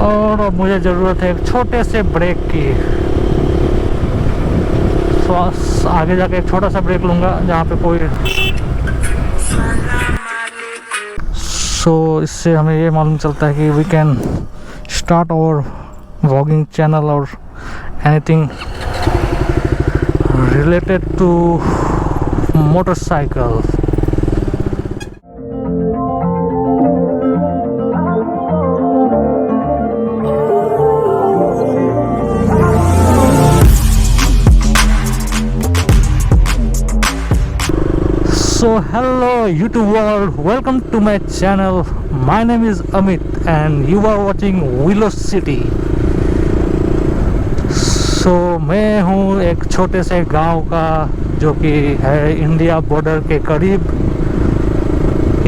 और अब मुझे ज़रूरत है एक छोटे से ब्रेक की। तो आगे जाके एक छोटा सा ब्रेक लूँगा जहाँ पे कोई। इससे हमें ये मालूम चलता है कि we can start our vlogging channel और anything related to motorcycle. So hello YouTube world, welcome to my channel. My name is Amit and you are watching Velocity. मैं हूँ एक छोटे से गांव का जो कि है इंडिया बॉर्डर के करीब,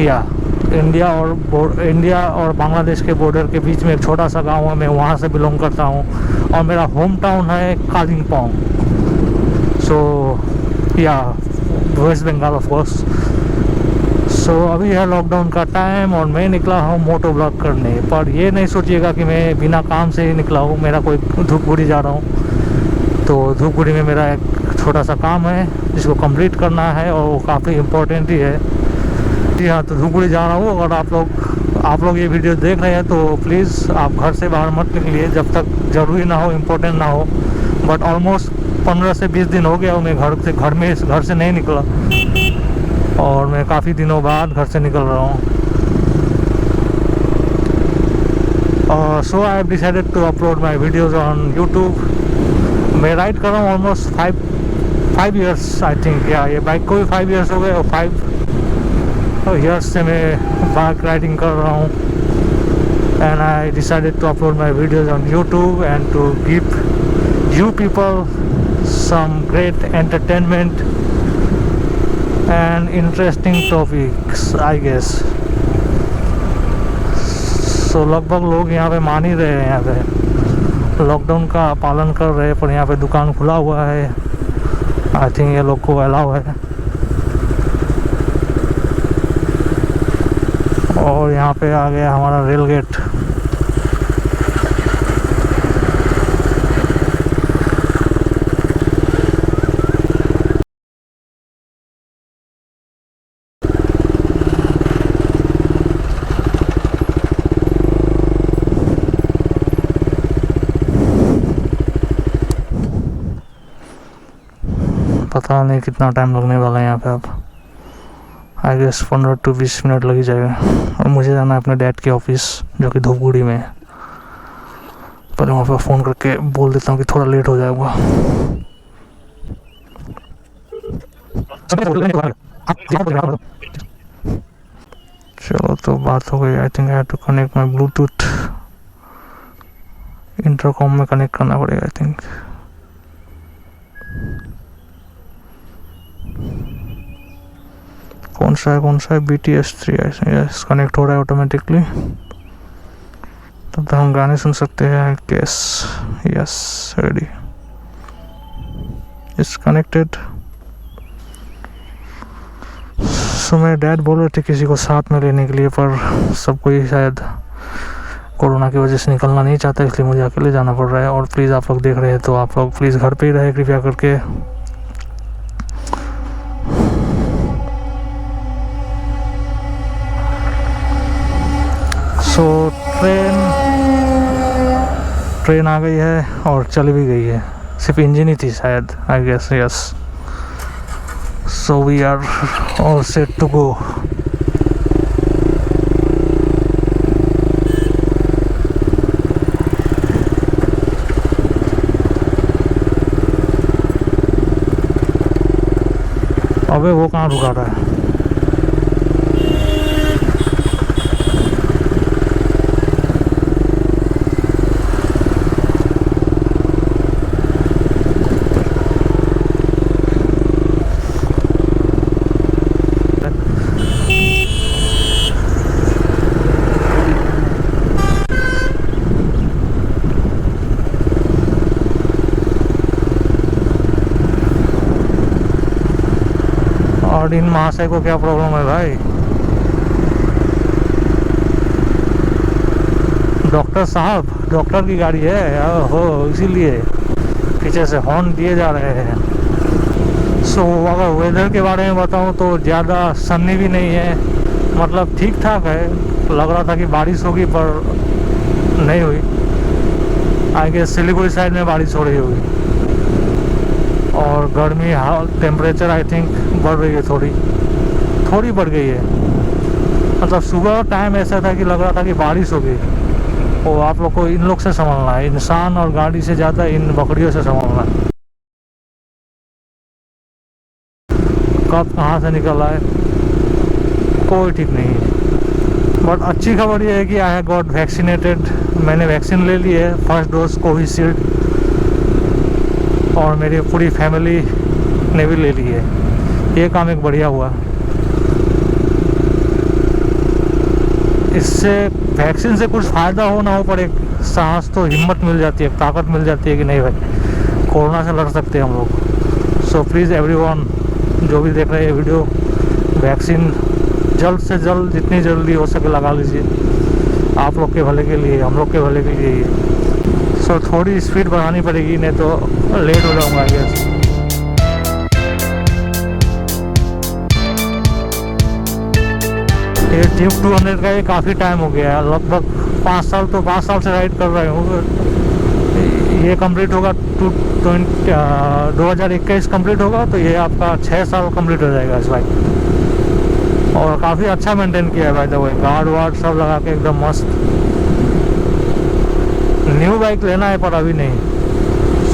या इंडिया और बांग्लादेश के बॉर्डर के बीच में एक छोटा सा गांव है। मैं वहाँ से बिलोंग करता हूँ और मेरा होम टाउन है कालिम्पोंग। West Bengal of course. अभी है लॉकडाउन का टाइम और मैं निकला हूँ मोटो ब्लॉग करने। पर ये नहीं सोचिएगा कि मैं बिना काम से ही निकला हूँ, मेरा कोई धूपगुड़ी जा रहा हूँ। तो धूपगुड़ी में मेरा एक छोटा सा काम है जिसको कंप्लीट करना है और वो काफ़ी इम्पोर्टेंट ही है। जी हाँ, तो धूपगुड़ी जा रहा हूँ। अगर आप लोग ये वीडियो देख रहे हैं तो प्लीज़ आप घर से बाहर मत निकलिए जब तक ज़रूरी ना हो, इम्पोर्टेंट ना हो। बट ऑलमोस्ट 15 से 20 दिन हो गया मैं घर से नहीं निकला और मैं काफ़ी दिनों बाद घर से निकल रहा हूँ। So I have decided to upload my videos on YouTube. मैं राइड कर रहा हूँ ऑलमोस्ट 5 ईयर्स आई थिंक। ये बाइक को भी 5 ईयर्स हो गए और 5 ईयर्स से मैं बाइक राइडिंग कर रहा हूँ। And I decided to upload my videos on YouTube and to give you people some great entertainment and interesting topics I guess. लगभग लोग यहाँ पे मान ही रहे हैं, यहाँ पे लॉकडाउन का पालन कर रहे हैं, पर यहाँ पे दुकान खुला हुआ है। आई थिंक ये लोग को अलाउ है। और यहाँ पे आ गया हमारा रेल गेट। पता नहीं कितना टाइम लगने वाला है यहाँ पे। अब आई गेस 15 to 20 मिनट लग ही जाएगा। और मुझे जाना है अपने डैड के ऑफिस जो कि धूपगुड़ी में है। पहले वहाँ पर फ़ोन करके बोल देता हूँ कि थोड़ा लेट हो जाएगा। चलो तो बात हो गई। I think I have to connect my bluetooth. Intercom में कनेक्ट करना पड़ेगा आई थिंक। कौन सा है BTS3। यस, कनेक्ट हो रहा है ऑटोमेटिकली। तब तो हम गाने सुन सकते हैं। Yes ready, it's connected. So मेरे डैड बोल रहे थे किसी को साथ में लेने के लिए, पर सब कोई शायद कोरोना की वजह से निकलना नहीं चाहता, इसलिए मुझे अकेले जाना पड़ रहा है। और प्लीज़ आप लोग देख रहे हैं तो आप लोग प्लीज़ घर पे ही रहे कृपया करके। ट्रेन आ गई है और चल भी गई है, सिर्फ इंजन ही थी शायद, I guess. Yes, so we are all set to go. अबे वो कहाँ रुका रहा है? और इन महाशय को क्या प्रॉब्लम है भाई? डॉक्टर साहब, डॉक्टर की गाड़ी है हो, इसीलिए पीछे से हॉर्न दिए जा रहे हैं। सो अगर वेदर के बारे में बताऊं तो ज़्यादा सन्नी भी नहीं है, मतलब ठीक ठाक है। लग रहा था कि बारिश होगी पर नहीं हुई। आगे सिलीगुड़ी साइड में बारिश हो रही होगी। और गर्मी टेम्परेचर आई थिंक बढ़ रही है, थोड़ी बढ़ गई है। मतलब सुबह टाइम ऐसा था कि लग रहा था कि बारिश होगी। तो आप लोग को इन लोग से संभलना है, इंसान और गाड़ी से ज़्यादा इन बकरियों से संभलना है। कब कहाँ से निकल आए कोई ठीक नहीं है। बट अच्छी खबर ये है कि आई हैव गॉट वैक्सीनेटेड। मैंने वैक्सीन ले ली है, फर्स्ट डोज कोविशील्ड, और मेरी पूरी फैमिली ने भी ले ली है। ये काम एक बढ़िया हुआ। इससे वैक्सीन से कुछ फ़ायदा हो ना हो, पर एक साहस तो, हिम्मत मिल जाती है, ताकत मिल जाती है कि नहीं भाई कोरोना से लड़ सकते हैं हम लोग। सो प्लीज़ एवरीवन जो भी देख रहे हैं वीडियो, वैक्सीन जल्द से जल्द जितनी जल्दी हो सके लगा लीजिए। आप लोग के भले के लिए, हम लोग के भले के लिए। सो थोड़ी स्पीड बढ़ानी पड़ेगी, नहीं तो लेट हो जाऊँगा आगे। ये ड्यूक 200 का ये काफ़ी टाइम हो गया है, लगभग 5 साल से राइड कर रहे हूँ। ये कंप्लीट होगा 2021 कंप्लीट होगा, तो ये आपका 6 साल कंप्लीट हो जाएगा इस बाइक। और काफ़ी अच्छा मेंटेन किया है भाई, तो गार्ड वार्ड सब लगा के एकदम मस्त। न्यू बाइक लेना है पर अभी नहीं,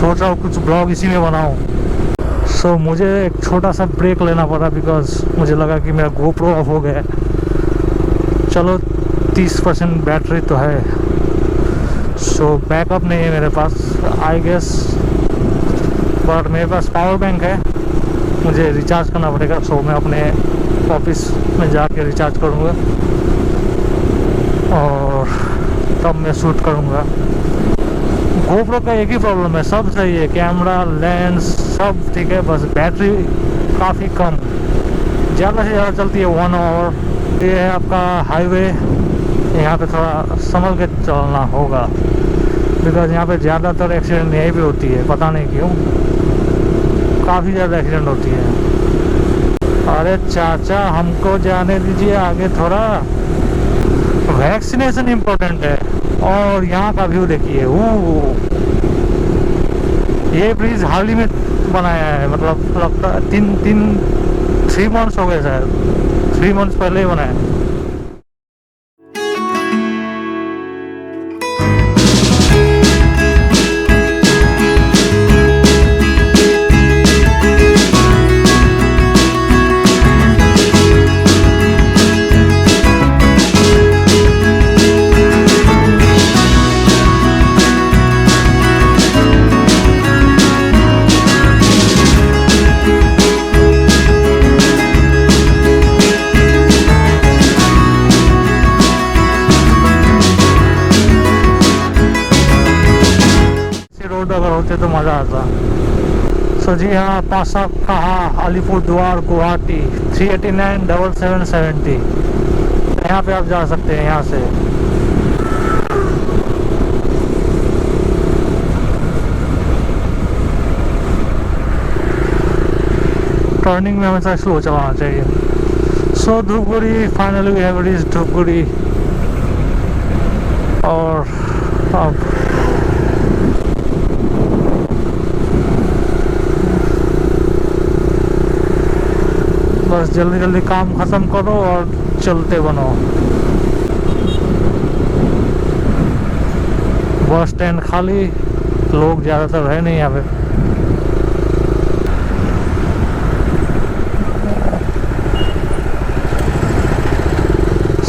सोच रहा हूँ कुछ ब्लॉग इसी में बनाऊँ। सो मुझे एक छोटा सा ब्रेक लेना पड़ा, बिकॉज मुझे लगा कि मेरा GoPro ऑफ हो गया। चलो 30% बैटरी तो है, सो बैकअप नहीं है मेरे पास आई गेस, बट मेरे पास पावर बैंक है। मुझे रिचार्ज करना पड़ेगा, सो मैं अपने ऑफिस में जाके रिचार्ज करूँगा और तब मैं शूट करूँगा। GoPro का एक ही प्रॉब्लम है, सब सही है, कैमरा लेंस सब ठीक है, बस बैटरी काफ़ी कम, ज़्यादा से ज़्यादा चलती है 1 आवर। ये है आपका हाईवे, यहाँ पे थोड़ा संभल के चलना होगा, बिकॉज यहाँ पे ज़्यादातर एक्सीडेंट यहीं पे होती है, पता नहीं क्यों, काफ़ी ज़्यादा एक्सीडेंट होती है। अरे चाचा हमको जाने दीजिए आगे थोड़ा, वैक्सीनेशन इम्पोर्टेंट है। और यहाँ का व्यू देखिए, ये ब्रिज हाल ही में बनाया है, मतलब लगता है 3 मंथ्स हो गए शायद, 3 मंथ्स पहले ही बनाया। रोड अगर होते तो मज़ा आता। सो जी हाँ, पासा कहा, अलीपुर द्वार, गुवाहाटी 389-7770, यहाँ पे आप जा सकते हैं। यहाँ से टर्निंग में हमेशा स्लो चलाना चाहिए। So Dhupguri, finally we have reached Dhupguri. और अब बस जल्दी जल्दी काम ख़त्म करो और चलते बनो। बस स्टैंड खाली, लोग ज़्यादातर है नहीं यहाँ पे।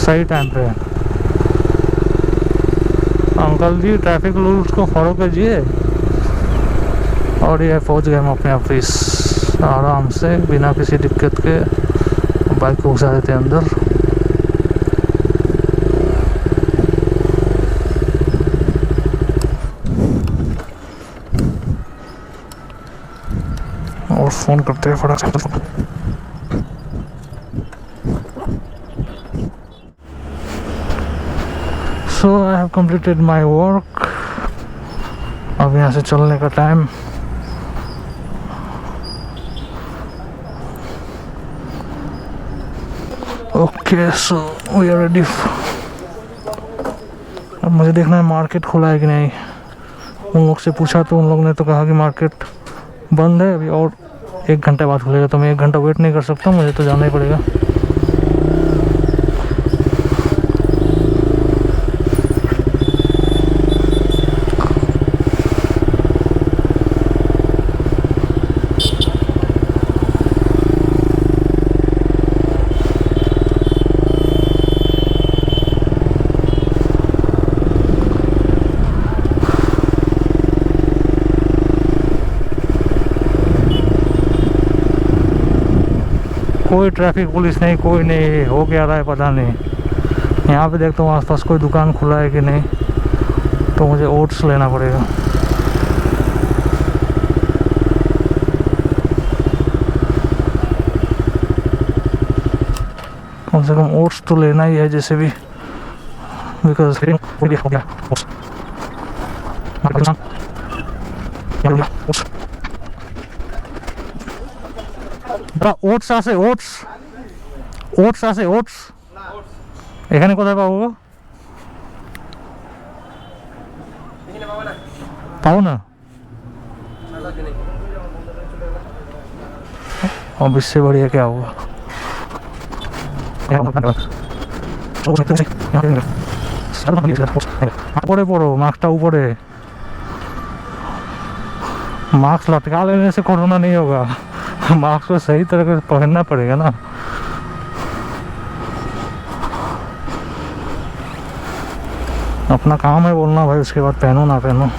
सही टाइम पे। अंकल जी ट्रैफिक रूल्स को फॉलो कीजिए। और ये पहुँच गए हम अपने ऑफिस आराम से, बिना किसी दिक्कत के। बाइक को घुसा देते हैं अंदर। और फ़ोन करते हैं फटाक से। So I have completed my work. अब यहाँ से चलने का time. Okay so we are ready. अब मुझे देखना है मार्केट खुला है कि नहीं। उन लोग से पूछा तो उन लोग ने तो कहा कि मार्केट बंद है अभी और 1 घंटे बाद खुलेगा। तो मैं 1 घंटा वेट नहीं कर सकता, मुझे तो जाना ही पड़ेगा। कोई ट्रैफिक पुलिस नहीं, कोई नहीं, हो क्या रहा है पता नहीं। यहाँ पे देखता हूँ आसपास कोई दुकान खुला है कि नहीं, तो मुझे ओट्स लेना पड़ेगा। कम से कम ओट्स तो लेना ही है जैसे भी, बिकॉज ওটস আছে, ওটস আছে, ওটস এখানে কোথায় পাবো? পাবো না? अब इससे बढ़िया क्या होगा? ऊपरे पड़ो, मास्कটা ऊपरे। मास्क लटका लेने से कोरोना नहीं होगा, मास्क को सही तरह से पहनना पड़ेगा ना। अपना काम है बोलना भाई, उसके बाद पहनो ना पहनो।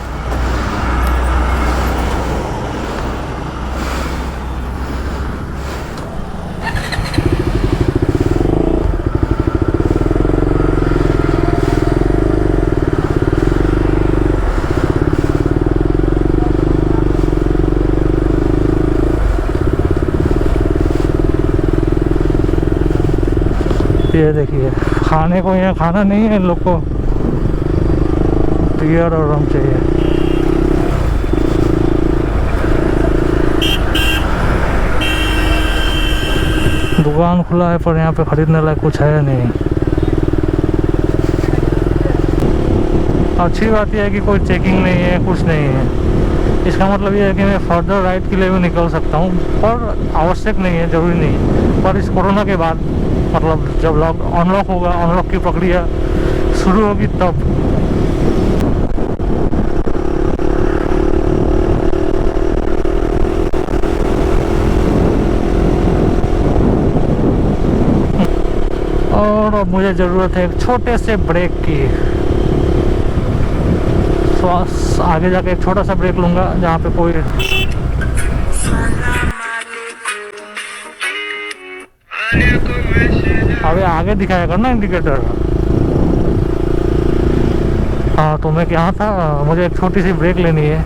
ये देखिए, खाने को यहाँ खाना नहीं है इन लोग को, बियर और रम चाहिए। दुकान खुला है पर यहाँ पे खरीदने लायक कुछ है नहीं। अच्छी बात यह है कि कोई चेकिंग नहीं है, कुछ नहीं है। इसका मतलब ये है कि मैं फर्दर राइड के लिए भी निकल सकता हूँ, पर आवश्यक नहीं है, ज़रूरी नहीं है। पर इस कोरोना के बाद मतलब जब अनलॉक होगा, अनलॉक की प्रक्रिया शुरू होगी तब। और अब मुझे ज़रूरत है एक छोटे से ब्रेक की। तो आगे जाके एक छोटा सा ब्रेक लूँगा जहाँ पे कोई अबे आगे दिखाया करना इंडिकेटर। हाँ तो मैं क्या था, मुझे एक छोटी सी ब्रेक लेनी है।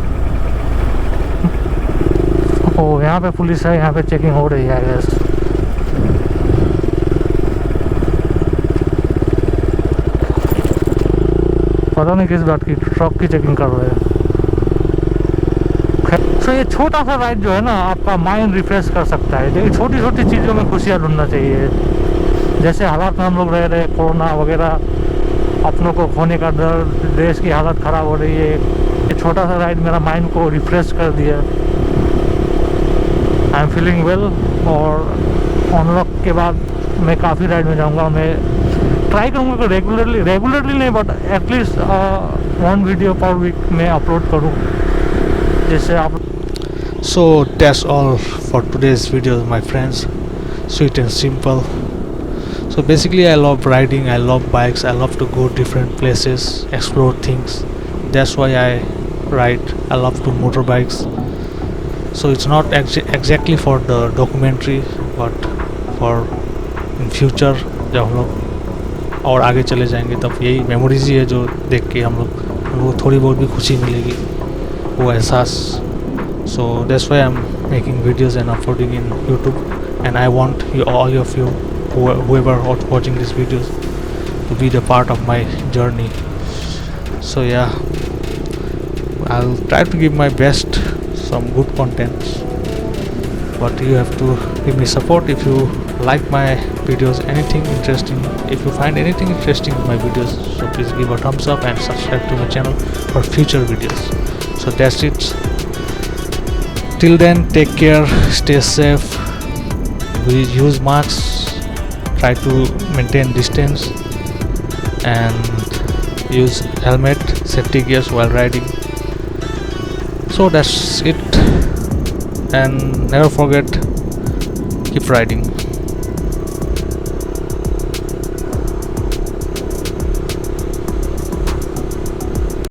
ओ यहाँ पे पुलिस है, यहाँ पे चेकिंग हो रही है आई गेस। पता नहीं किस बात की, ट्रक की चेकिंग कर रहे हैं। तो ये छोटा सा राइड जो है ना, आपका माइंड रिफ्रेश कर सकता है। देखिए छोटी छोटी चीज़ों में खुशियाँ ढूंढना चाहिए। जैसे हालात में हम लोग रह रहे, कोरोना वगैरह, अपनों को खोने का डर, देश की हालत ख़राब हो रही है। ये छोटा सा राइड मेरा माइंड को रिफ्रेश कर दिया। I am feeling well. और अनलॉक के बाद मैं काफ़ी राइड में जाऊंगा। मैं ट्राई करूंगा कि रेगुलरली नहीं, but at least 1 video per week में अपलोड करूँ, जिससे आप। So that's all for today's video, my friends. Sweet and simple. So basically I love riding, I love bikes, I love to go different places, explore things. That's why I ride. I love to motorbikes. So it's not exactly for the documentary, but for in future जब हम लोग और आगे चले जाएंगे तब यही memories ही है जो देख के हम लोग थोड़ी बहुत भी खुशी मिलेगी, वो एहसास। So that's why I'm making videos and uploading in YouTube, and I want all of you, whoever watching these videos, to be the part of my journey. So yeah, I'll try to give my best, some good contents, but you have to give me support. If you like my videos, anything interesting, if you find anything interesting in my videos, so please give a thumbs up and subscribe to my channel for future videos. So that's it. Till then, take care, stay safe, we use masks, try to maintain distance, and use helmet, safety gears while riding. So that's it, and never forget, keep riding.